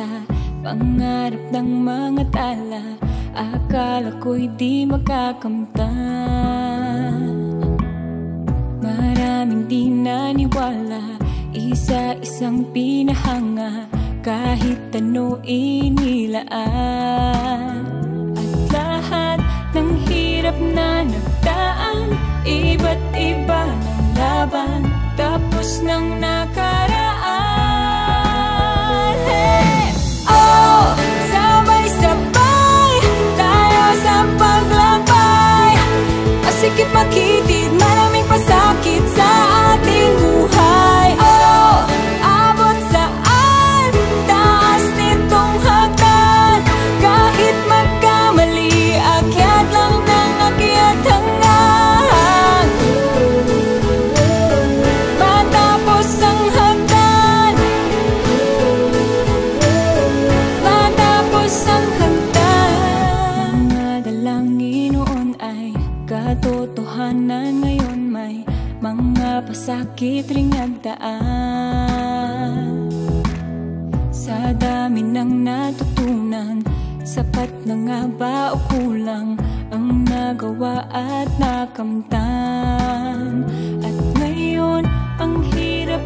sa pangarap ng mga tala. Akala ko'y di makakamtan. Maraming di naniwala, isa-isang pinahanga, kahit ano inilaan. At lahat ng hirap na nagdaan, iba't iba ng laban, tapos ng nakaraan. Hey! Oh, sabay-sabay tayo sa paglakbay. Masikip makitid, maraming pasakit sa ating buhay. Oh, abot saan taas nitong hagdan, kahit magkamali, akyat lang ng akyat hanggang matapos ang hagdan, matapos ang hagdan. Mga dalangin noon ay katotohanan, ngayon may mga pasakit ring nagdaan. Sa dami ng natutunan, sapat na nga ba o kulang ang nagawa at nakamtan? At ngayon ang hirap